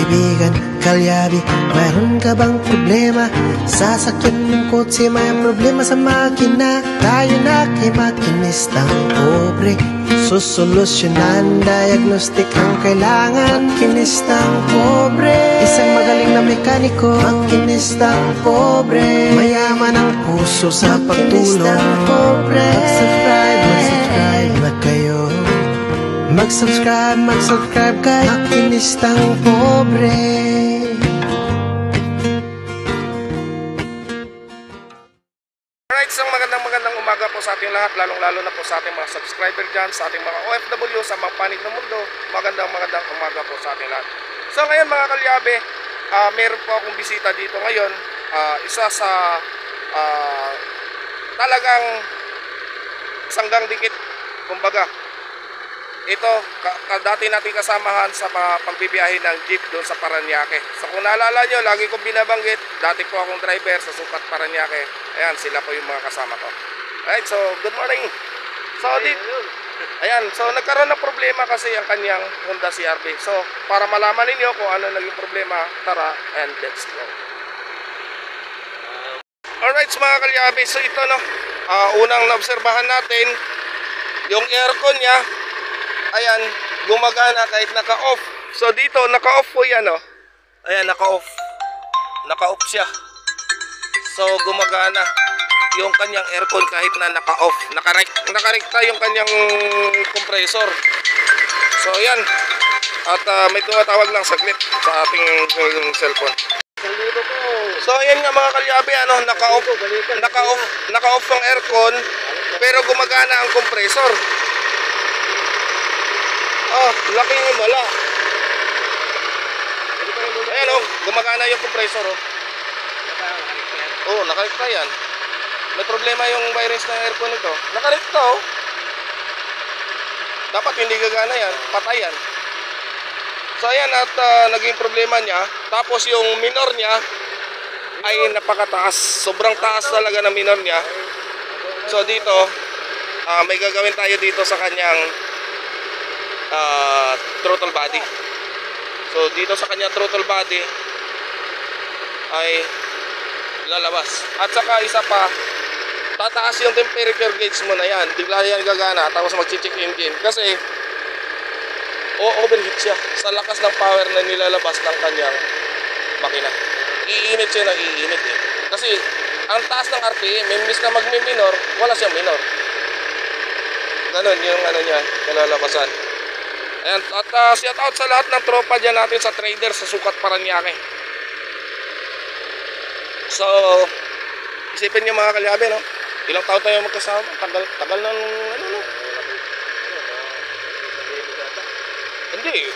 Kaibigan, kalyabi, mayroon ka bang problema? Sasakyan ng kotse, may problema sa makina. Tayo na kay makinistang pobre, susolusyonan, diagnostic ang kailangan. Makinistang pobre, isang magaling na mekaniko. Makinistang pobre, mayaman ang puso sa pagtulong. Makinistang pobre, mag-subscribe na kayo. Mag-subscribe kay Makinistang Pobre. Alright, isang magandang umaga po sa ating lahat, lalong-lalo na po sa ating mga subscriber dyan, sa ating mga OFW sa mga panig ng mundo. Magandang umaga po sa ating lahat. So ngayon mga kalyabe, meron po akong bisita dito ngayon. Isa sa talagang sanggang dikit, kumbaga. Ito, dati natin kasamahan sa pagbibiyahe ng jeep doon sa Parañaque. So kung naalala nyo, lagi kong binabanggit, dati po akong driver sa Sukat Parañaque. Ayan, sila po yung mga kasama ko. Alright, so good morning. So ayan, so nagkaroon ng problema kasi ang kanyang Honda CR-V. So para malaman ninyo kung ano naging problema, tara and let's go. Alright, so mga kalyabe, so ito no, unang naobserbahan natin, yung aircon niya, ayan, gumagana kahit naka-off. So dito, naka-off po yan, oh. Ayan, naka-off. Naka-off siya. So gumagana yung kanyang aircon kahit na naka-off. Nakarekta yung kanyang compressor. So ayan. At may tumatawag lang saglit sa ating cellphone. So ayan nga mga kalyabe, ano, naka-off ang aircon pero gumagana ang compressor. Oh, laki yung wala. Ayan oh, gumagana yung compressor oh. Oh, nakarekta yan. May problema yung wirings ng aircon nito. Nakarekta oh. Dapat hindi gagana yan, patay yan. So ayan at naging problema niya. Tapos yung minor niya ay napakataas. Sobrang taas talaga ng minor niya. So dito, may gagawin tayo dito sa kanyang throttle body. So dito sa kanya throttle body ay lalabas. At saka isa pa, tataas yung temperature gauge mo na yan. Bigla yan gagana tapos mag-check engine kasi overheat siya sa lakas ng power na nilalabas ng kanyang makina. Iinit siya na iinit eh. Kasi ang taas ng RPM, imbis na magmi-minor, wala siyang minor. Ganon yung ano niya, nalalabasan. Ayan, at shout out sa lahat ng tropa dyan natin sa trader sa Sukat Parañaque. So, isipin nyo mga kalyabe, no? Ilang taon tayo magkasama? Tagal ng ano, no? Hindi.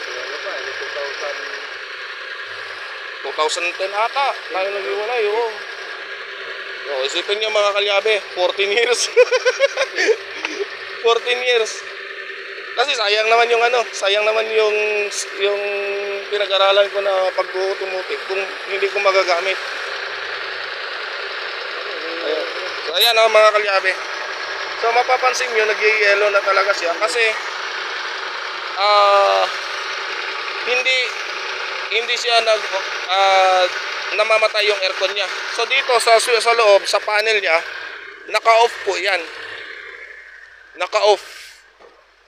2010 ata. Tayo nag-iwalay, oh. So, isipin nyo mga kalyabe, 14 years. 14 years. Kasi sayang naman yung ano, sayang naman yung pinag-aralan ko na pag-automotive kung hindi ko magagamit. Ayan. So ayan oh, mga kalyabe. So mapapansin nyo, nag-yellow na talaga siya kasi hindi siya namamatay yung aircon niya. So dito sa loob, sa panel niya, naka-off po yan. Naka-off.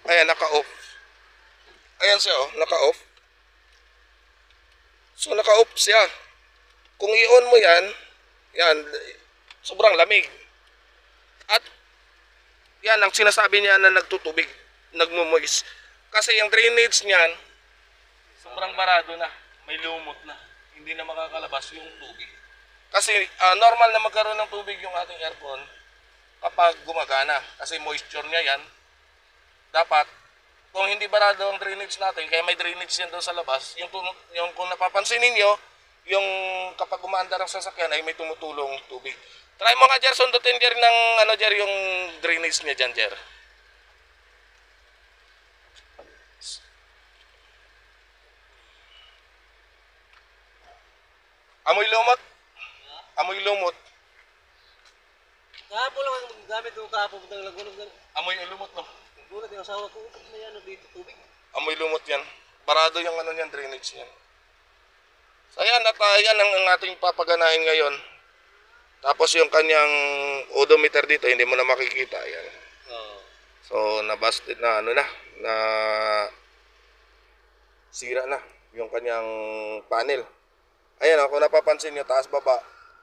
Ayan, naka-off. Ayan siya, oh, naka-off. So, naka-off siya. Kung i-on mo yan, sobrang lamig. At, yan, ang sinasabi niya na nagtutubig, nagmumoist. Kasi yung drainage niyan, sobrang barado na. May lumot na. Hindi na makakalabas yung tubig. Kasi, normal na magkaroon ng tubig yung ating aircon kapag gumagana. Kasi moisture niya yan. Dapat, kung hindi barado ang drainage natin, kaya may drainage yan doon sa labas, yung kung napapansin ninyo, yung kapag umaandar ang sasakyan ay may tumutulong tubig. Try mo nga, Jer, sundutin, Jer, ng ano, Jer, yung drainage niya dyan, Jer. Amoy lumot? Amoy lumot. Kahapon lang ang gamit ko kahapon ng lagunog. Amoy lumot, no? Gulat yung asawa ko, may ano dito tubig. Amoy lumot yan. Barado yung ano niyan, drainage niyan. So ayan, at yan ang ating papaganahin ngayon. Tapos yung kanyang odometer dito, hindi mo na makikita. Ayan. Oo. So nabasted na ano na sira na yung kanyang panel. Ayan, kung napapansin nyo, taas baba.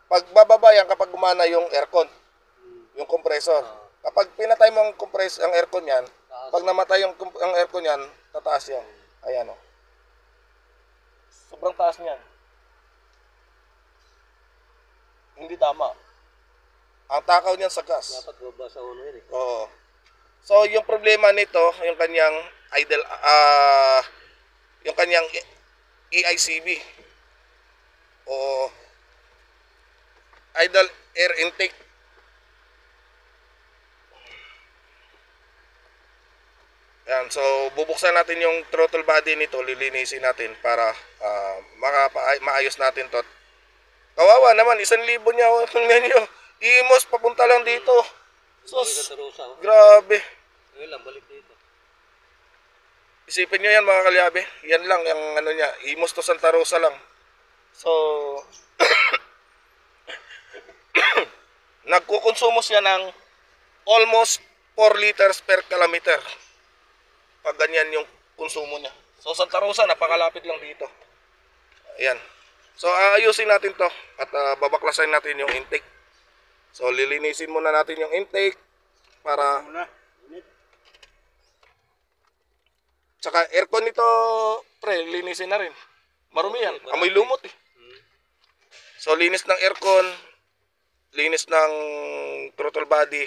Pag bababa yan kapag gumana yung aircon, yung compressor. Kapag pinatay mo ang aircon yan, pag namatay ang aircon yan, tataas yan. Ayan o. Sobrang taas niyan. Hindi tama. Ang takaw niyan sa gas. Dapat baba sa uno yun eh. Oo. So yung problema nito, yung kanyang yung kanyang EICB o idle air intake. Yan, so bubuksan natin yung throttle body nito, lilinisin natin para maayos natin to. Kawawa naman, 1,000 niya, tingnan niyo. Imos papunta lang dito. Sus, grabe. Ngayon lang, balik dito. Isipin nyo yan mga kalyabe. Yan lang yung ano niya. Imos to Santa Rosa lang. So nagkukonsumo siya ng almost 4 liters per kilometer. Pag ganyan yung konsumo niya. So Santa Rosa napakalapit lang dito. Ayan. So ayusin natin to at babaklasin natin yung intake. So lilinisin muna natin yung intake para tsaka aircon nito, pre, linisin na rin. Marumi yan. Amoy lumot eh. So linis ng aircon, linis ng throttle body,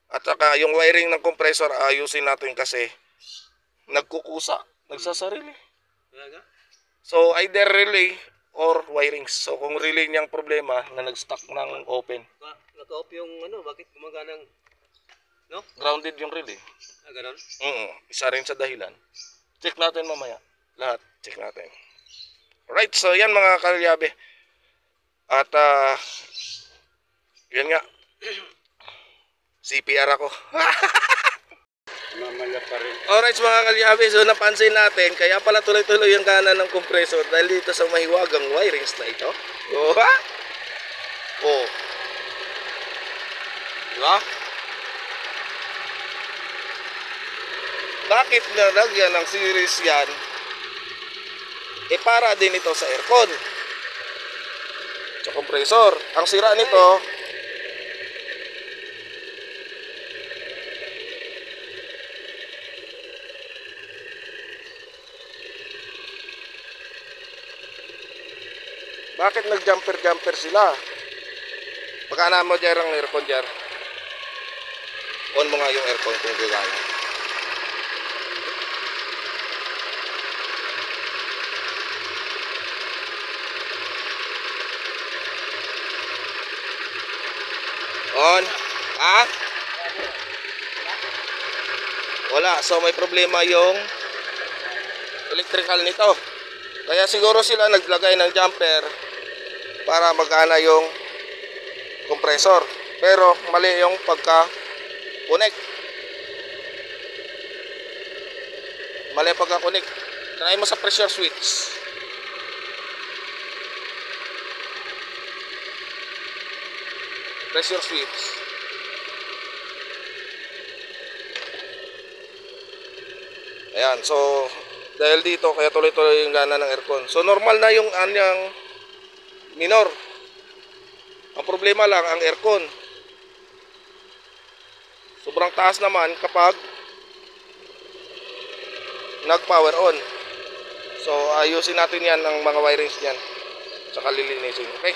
at saka yung wiring ng compressor ayusin natin kasi nagkukusa, nagsasarili. So either relay or wirings. So kung relay niyang problema na nag-stuck ng open. Naka-off yung ano, bakit gumaganang, no? Grounded yung relay. Ganon? Isa rin sa dahilan. Check natin mamaya. Lahat, check natin. Alright, so yan mga kalyabe. At yan nga. CPR ako. Mamaya pa rin. Alright mga kalyabe, so napansin natin, kaya pala tuloy-tuloy yung kanan ng compressor dahil dito sa mahiwagang wirings na ito. Oh, ha? Oh. Diba? Bakit nalagyan ng series yan? Para din ito sa aircon. Sa compressor. Ang sira nito, bakit nag-jumper sila? Pagkana mo dyan ang aircon dyan. On mo nga yung aircon kung gagana. On. Ha? Wala. So may problema yung electrical nito. Kaya siguro sila naglagay ng jumper para magana yung compressor. Pero mali yung pagka-connect. Mali pagka-connect. Try mo sa pressure switch. Pressure switch. Ayan, so dahil dito kaya tuloy-tuloy yung gana ng aircon. So normal na yung anyang minor. Ang problema lang ang aircon. Sobrang taas naman kapag nag-power on. So ayusin natin yan ng mga wirings niyan. Saka lilinisin. Okay?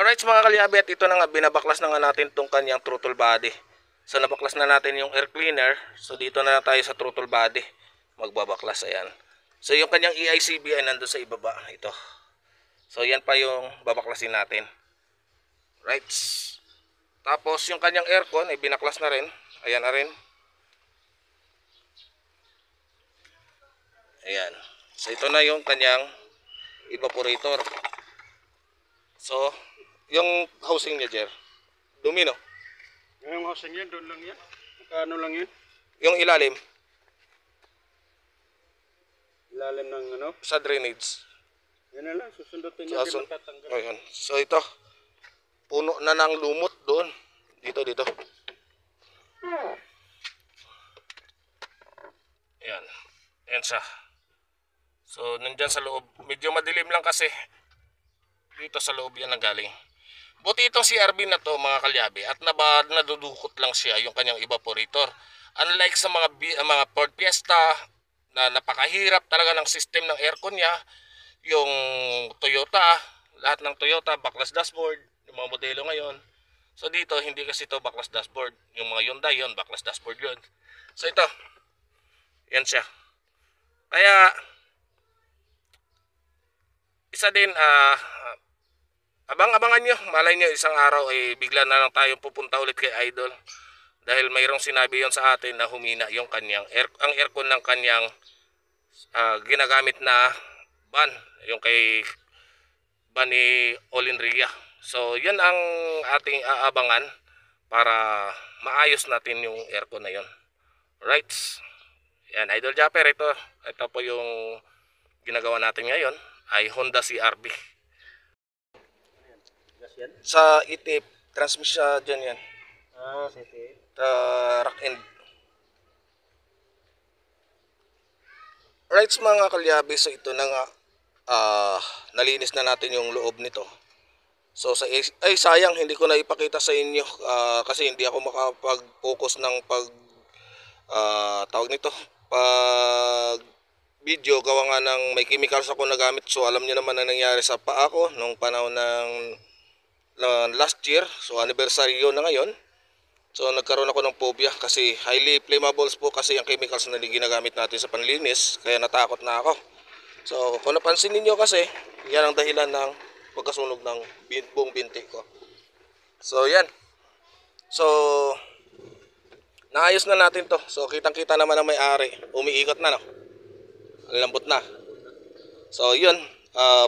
Alright mga kalyabe, at ito na nga, binabaklas na nga natin itong kanyang throttle body. So nabaklas na natin yung air cleaner. So dito na tayo sa throttle body. Magbabaklas, ayan. So yung kanyang EICB ay nandun sa ibaba. Ito. So yan pa yung babaklasin natin. Right. Tapos yung kanyang aircon ay binaklas na rin. Ayan na rin. Ayan. So ito na yung kanyang evaporator. So yung housing niya, Jer, dumi, no? Yung housing yan, doon lang yan. Magkano lang yun? Yung ilalim Ilalim ng ano? sa drainage. Yan na lang, susundutin niya, di Sasun- magtatanggal. Ayan. So ito, puno na ng lumot doon. Dito. Ayan. Ayan siya. So, nandyan sa loob. Medyo madilim lang kasi. Dito sa loob yan nagaling. Buti itong CRB na to mga kalyabe at nadudukot lang siya yung kanyang evaporator. Unlike sa mga Ford Fiesta na napakahirap talaga ng system ng aircon niya, yung Toyota, lahat ng Toyota backless dashboard, yung mga modelo ngayon. So dito hindi kasi ito backless dashboard. Yung mga Hyundai yon backless dashboard yun. So ito, yan siya. Kaya isa din abang-abangan nyo, malay nyo isang araw bigla na lang tayong pupunta ulit kay Idol dahil mayroong sinabi yon sa atin na humina yung kanyang ang aircon ng kanyang ginagamit na van, yung kay van ni Olin Ria. So yan ang ating aabangan para maayos natin yung aircon na yon. Right? Yan, Idol Japper, ito po yung ginagawa natin ngayon ay Honda CRV. Gas yan? Sa itip, transmission dyan yan. Sete. Rock end. Right mga kalyabe, so ito na nga. Nalinis na natin yung loob nito. So sayang hindi ko na ipakita sa inyo kasi hindi ako makapag-focus ng tawag nito pag video gawa nga ng may chemicals ako nagamit. So alam niyo naman na nangyari sa paa ko nung panahon ng last year. So anniversary yun na ngayon. So nagkaroon ako ng phobia kasi highly flammables po kasi ang chemicals na ginagamit natin sa panlinis, kaya natakot na ako. So kung napansin niyo kasi, yan ang dahilan ng pagkasunog ng buong binti ko. So yan. So naayos na natin to. So kitang-kita naman ang may-ari. Umiikot na, no? Ang lambot na. So yun,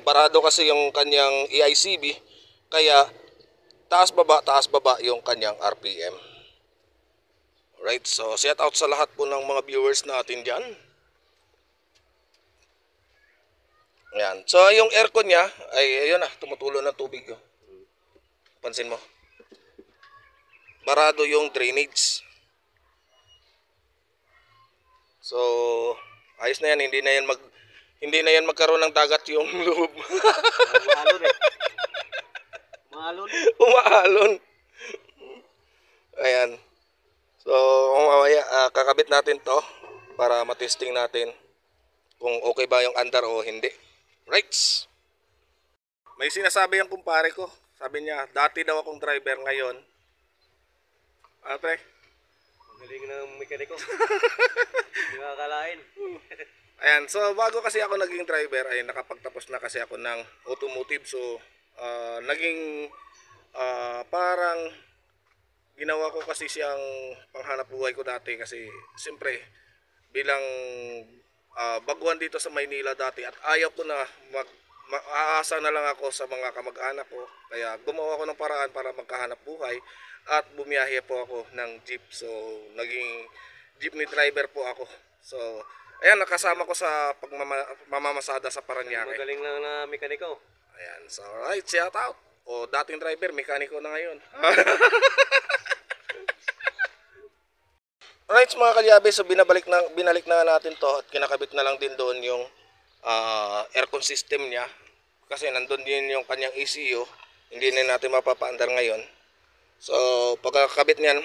barado kasi yung kanyang EICB, kaya taas baba yung kanyang RPM. Right, so shout out sa lahat po ng mga viewers natin dyan. Ayan. So yung aircon niya ay ayun na, tumutulo ng tubig. Oh. Pansin mo. Barado yung drainage. So ayos na yan, hindi na yan magkaroon ng dagat yung loob. Umaalon eh. Umaalon. Umaalon. Ayan. So mamaya kakabit natin to para matesting natin kung okay ba yung andar o hindi. Right? May sinasabi yung kumpare ko. Sabi niya, dati daw akong driver ngayon. Pre? Galing ng mekaniko. Hindi makakalain. Ayan, so bago kasi ako naging driver ay nakapagtapos na kasi ako ng automotive. So naging parang ginawa ko kasi siyang panghanap buhay ko dati kasi siyempre bilang baguhan dito sa Maynila dati at ayaw ko na aasa na lang ako sa mga kamag-anak ko, kaya gumawa ko ng paraan para magkahanap buhay at bumiyahe po ako ng jeep. So naging jeepney driver po ako. So ayan, nakasama ko sa pagmamamasada sa Parañaque. Magaling lang na mekaniko. Ayan, so right, shout out. O dating driver, mekaniko na ngayon. Alright mga kalyabe, so binalik na natin to at kinakabit na lang din doon yung aircon system niya. Kasi nandun din yung kanyang ECU, hindi na natin mapapaandar ngayon. So pagkakabit niyan,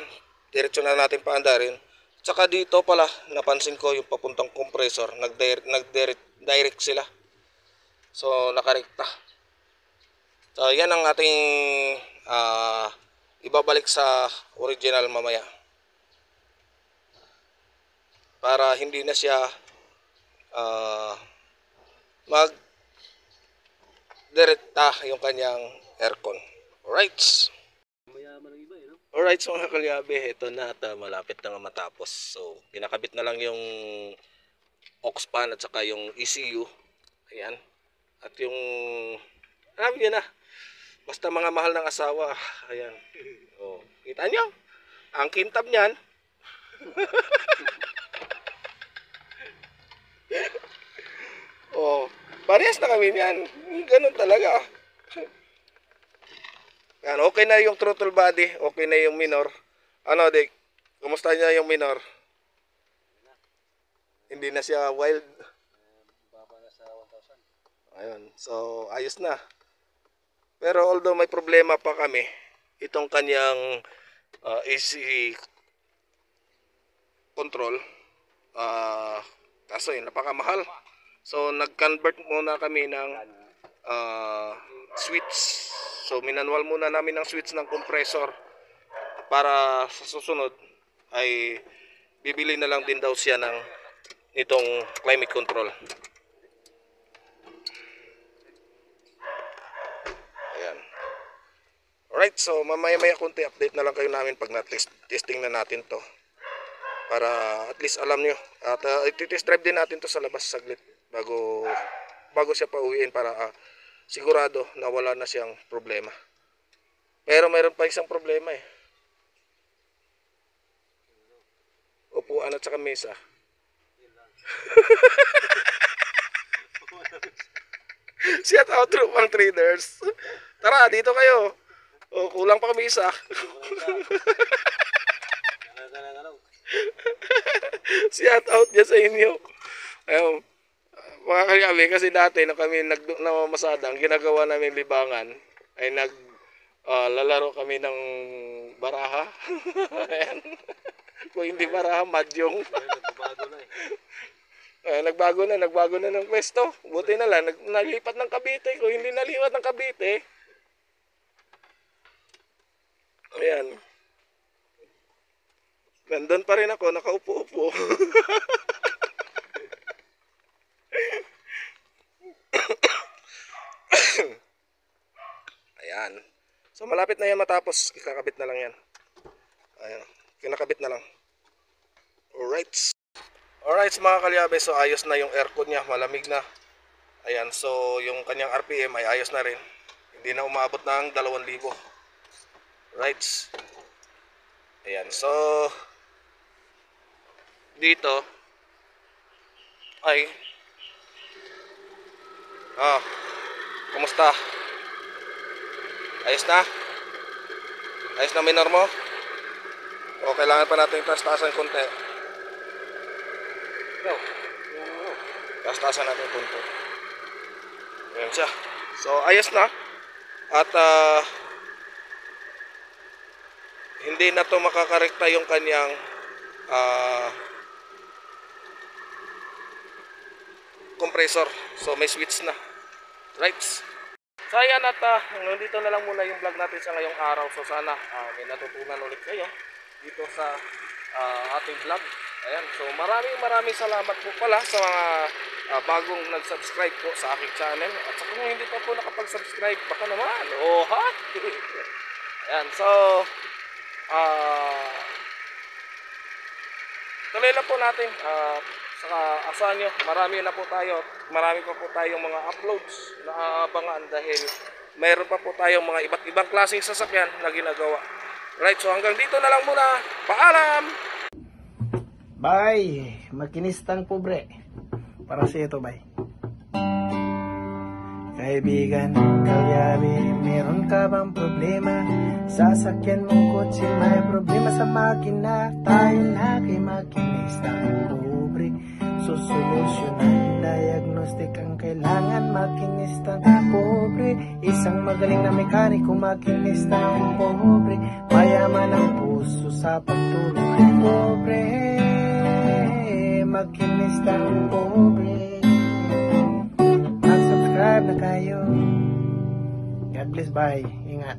diretso na natin paandarin. Tsaka dito pala, napansin ko yung papuntang compressor, nag-direct sila. So nakarekta. So yan ang ating ibabalik sa original mamaya. Para hindi na siya mag-direkta yung kanyang aircon. Alright. Mayaman ng iba eh, no? Alright, so mga kalyabe, ito na at malapit na matapos. So kinakabit na lang yung aux fan at saka yung ECU. Ayan. At yung alam niyo na, basta mga mahal ng asawa. Ayan. Oh, kita nyo? Ang kintab niyan. Oh, Parehas na kami niyan. Ganun talaga. Yan, okay na yung throttle body, okay na yung minor. Ano, Dick? Kumusta niya yung minor? Hindi na siya wild. Baba na sa 1,000. Ayun, so ayos na. Pero although may problema pa kami, itong kanyang AC control, kaso yun, napakamahal. So nag-convert muna kami ng switch. So minanwal muna namin ng switch ng compressor para sa susunod ay bibili na lang din daw siya ng itong climate control. Ayan. Alright, so mamaya-maya konti update na lang kayo namin pag na-testing na natin to. Para at least alam nyo. At i-test drive din natin to sa labas saglit bago siya pauwiin para sigurado na wala na siyang problema. Pero mayroon pa isang problema eh. Upuan at saka mesa. Shout out to pang traders. Tara, dito kayo. O, kulang pa kami isa. Shout out dyan sa inyo. Ayun, mga kagabi, kasi dati na kami namamasada, ang ginagawa namin libangan ay lalaro kami ng baraha. Ayan. Kung hindi baraha, madyong. Nagbago na ng pwesto. Buti na lang, nalipat ng Cavite. Kung hindi nalipat ng Cavite, ayan. Nandun pa rin ako, nakaupo-upo. Ayan. So malapit na yan matapos. Ikakabit na lang yan. Ayan. Kinakabit na lang. Alright. Alright mga kalyabe. So ayos na yung aircon niya. Malamig na. Ayan. So yung kanyang RPM ay ayos na rin. Hindi na umabot ng 2,000. Right. Ayan. So dito ay kumusta? Ayos na? Ayos na minor mo? O kailangan pa natin taas-taasan konti. Taas-taasan natin konti. Ayan siya. So ayos na. At hindi na to makakarekta yung kanyang compressor. So may switch na. Right. So ayan, at nandito na lang muna yung vlog natin sa ngayong araw. So sana may natutunan ulit kayo dito sa ating vlog. Ayan. So maraming salamat po pala sa mga bagong nag-subscribe po sa aking channel. At sa kung hindi pa po nakapag-subscribe, baka naman. Oh ha? Ayan. So tuloy lang po natin. Saka asahan nyo, marami pa po tayong mga uploads na aabangan dahil mayroon pa po tayong mga iba't ibang klaseng sasakyan na ginagawa. Right, so hanggang dito na lang muna. Paalam! Bye! Makinistang pobre. Para sa ito, bye. Kaibigan, kalyabi, meron ka bang problema? Sasakyan mong kotse, may problema sa makina. Tayo na kay makinistang pobre. Susolusyonan, diagnostic ang kailangan. Makinistang pobre. Isang magaling na mekaniko, makinistang pobre. Mayaman ang puso sa pagtulog. Pobre, makinistang pobre. Mag-subscribe na kayo. God bless, bye. Ingat.